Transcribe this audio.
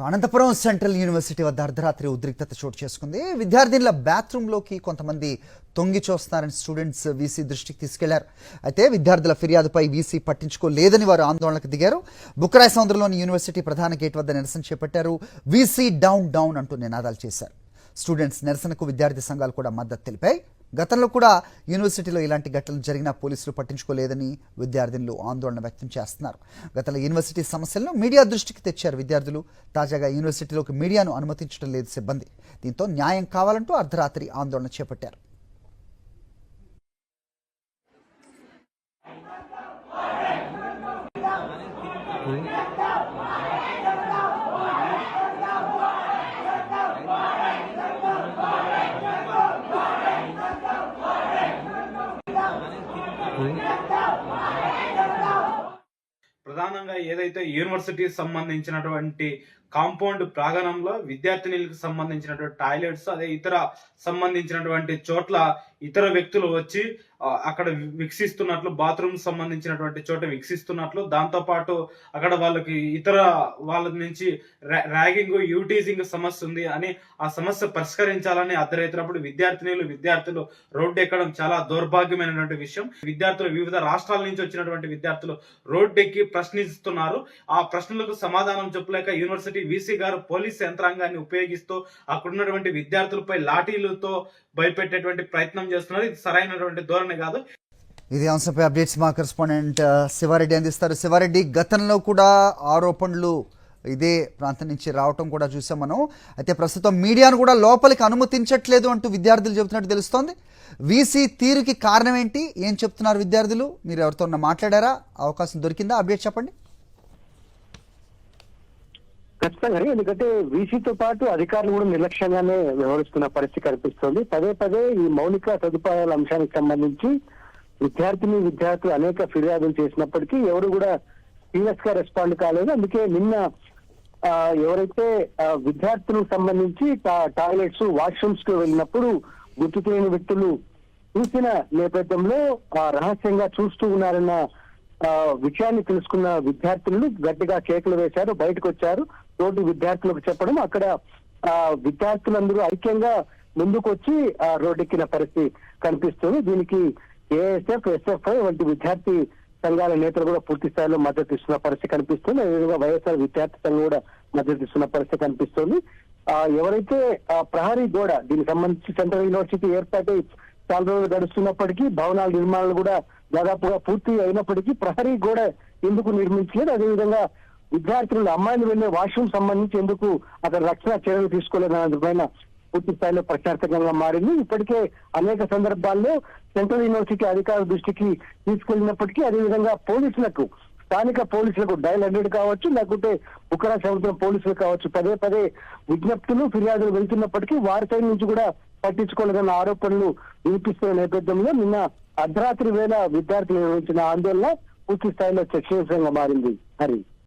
Anantapuram central university వద్ద అర్ధరాత్రి ఉద్రిక్తత చోటు చేసుకుంది. విద్యార్థినుల బాత్రూంలోకి కొంతమంది తొంగి చూస్తున్నారని స్టూడెంట్స్ వీసీ దృష్టికి తీసుకెళ్లారు. అయితే విద్యార్థుల ఫిర్యాదుపై వీసీ పట్టించుకోలేదని వారు ఆందోళనకు దిగారు. బుక్కరాయ సముద్రంలోని యూనివర్సిటీ ప్రధాన గేట్ వద్ద నిరసన చేపట్టారు. వీసీ డౌన్ డౌన్ అంటూ నినాదాలు చేశారు. స్టూడెంట్స్ నిరసనకు విద్యార్థి సంఘాలు కూడా మద్దతు తెలిపాయి. గతంలో కూడా యూనివర్సిటీలో ఇలాంటి ఘటనలు జరిగినా పోలీసులు పట్టించుకోలేదని విద్యార్థినులు ఆందోళన వ్యక్తం చేస్తున్నారు. గతంలో యూనివర్సిటీ సమస్యలను మీడియా దృష్టికి తెచ్చారు విద్యార్థులు. తాజాగా యూనివర్సిటీలోకి మీడియాను అనుమతించడం లేదు సిబ్బంది. దీంతో న్యాయం కావాలంటూ అర్ధరాత్రి ఆందోళన చేపట్టారు. ప్రధానంగా ఏదైతే యూనివర్సిటీ సంబంధించినటువంటి కాంపౌండ్ ప్రాంగణంలో విద్యార్థినులకు సంబంధించినటువంటి టాయిలెట్స్ అదే ఇతర సంబంధించినటువంటి చోట్ల ఇతర వ్యక్తులు వచ్చి అక్కడ వీక్షిస్తున్నట్లు, బాత్రూమ్ సంబంధించినటువంటి చోట వీక్షిస్తున్నట్లు, దాంతోపాటు అక్కడ వాళ్ళకి ఇతర వాళ్ళ నుంచి ర్యాగింగ్, యూటీజింగ్ సమస్య ఉంది అని ఆ సమస్య పరిష్కరించాలని అర్థరైతున్నప్పుడు విద్యార్థులు రోడ్డు ఎక్కడం చాలా దౌర్భాగ్యమైనటువంటి విషయం. విద్యార్థులు వివిధ రాష్ట్రాల నుంచి వచ్చినటువంటి విద్యార్థులు రోడ్డు ఎక్కి ప్రశ్నిస్తున్నారు. ఆ ప్రశ్నలకు సమాధానం చెప్పలేక యూనివర్సిటీ వీసీ గారు పోలీస్ యంత్రాంగాన్ని ఉపయోగిస్తూ అక్కడున్నటువంటి విద్యార్థులపై లాఠీలతో భయపెట్టేటువంటి ప్రయత్నం చేస్తున్నారు. ఇది సరైనటువంటి ధోరణి కాదు. ఇదే అంశంపై అప్డేట్స్ మా కరెస్పాండెంట్ శివారెడ్డి అందిస్తారు. శివారెడ్డి, గతంలో కూడా ఆరోపణలు ఇదే ప్రాంతం నుంచి రావటం కూడా చూసాం మనం. అయితే ప్రస్తుతం మీడియాను కూడా లోపలికి అనుమతించట్లేదు అంటూ విద్యార్థులు చెబుతున్నట్టు తెలుస్తోంది. వీసీ తీరుకి కారణం ఏంటి? ఏం చెప్తున్నారు విద్యార్థులు? మీరు ఎవరితో మాట్లాడారా? అవకాశం దొరికిందా? అప్డేట్ చెప్పండి. ఖచ్చితంగా, ఎందుకంటే వీసీతో పాటు అధికారులు కూడా నిర్లక్ష్యంగానే వ్యవహరిస్తున్న పరిస్థితి కనిపిస్తోంది. పదే ఈ మౌలిక సదుపాయాల అంశానికి సంబంధించి విద్యార్థులు అనేక ఫిర్యాదులు చేసినప్పటికీ ఎవరు కూడా సీరియస్ గా రెస్పాండ్ కాలేదు. అందుకే నిన్న ఎవరైతే విద్యార్థులకు సంబంధించి టాయిలెట్స్, వాష్రూమ్స్ కు వెళ్ళినప్పుడు గుర్తు తెలియని వ్యక్తులు చూసిన నేపథ్యంలో రహస్యంగా చూస్తూ ఉన్నారన్న విషయాన్ని తెలుసుకున్న విద్యార్థులు గట్టిగా కేకలు వేశారు, బయటకు వచ్చారు. తోటి విద్యార్థులకు చెప్పడం, అక్కడ విద్యార్థులందరూ ఐక్యంగా ముందుకు వచ్చి రోడ్డెక్కిన పరిస్థితి కనిపిస్తుంది. దీనికి ఏఎస్ఎఫ్, ఎస్ఎఫ్ఐ వంటి విద్యార్థి సంఘాల నేతలు కూడా పూర్తి స్థాయిలో మద్దతు ఇస్తున్న పరిస్థితి కనిపిస్తుంది. అదేవిధంగా వైఎస్ఆర్ విద్యార్థి సంఘం కూడా మద్దతు ఇస్తున్న పరిస్థితి కనిపిస్తుంది. ఎవరైతే ప్రహరీ గోడ, దీనికి సంబంధించి సెంట్రల్ యూనివర్సిటీ ఏర్పాటై చాలా రోజులు గడుస్తున్నప్పటికీ భవనాల నిర్మాణాలు కూడా దాదాపుగా పూర్తి అయినప్పటికీ ప్రహరీ గోడ ఎందుకు నిర్మించలేదు? అదేవిధంగా విద్యార్థులు అమ్మాయిలు వెళ్లే వాష్రూమ్ సంబంధించి ఎందుకు అక్కడ రక్షణ చర్యలు తీసుకోలేదు అన్నదానిపైన పూర్తి స్థాయిలో ప్రచారకంగా మారింది. ఇప్పటికే అనేక సందర్భాల్లో సెంట్రల్ యూనివర్సిటీ అధికారుల దృష్టికి తీసుకెళ్లినప్పటికీ, అదేవిధంగా పోలీసులకు, స్థానిక పోలీసులకు డయల్ 100 కావచ్చు, లేకుంటే బుక్కరాయ సముద్రం పోలీసులు కావచ్చు, పదే విజ్ఞప్తులు, ఫిర్యాదులు వెళ్తున్నప్పటికీ వారి సైడ్ నుంచి కూడా పట్టించుకోలేదన్న ఆరోపణలు వినిపిస్తున్న నేపథ్యంలో నిన్న అర్ధరాత్రి వేళ విద్యార్థులు నిర్వహించిన ఆందోళన పూర్తి స్థాయిలో చర్చనీయాంశంగా మారింది. హరి.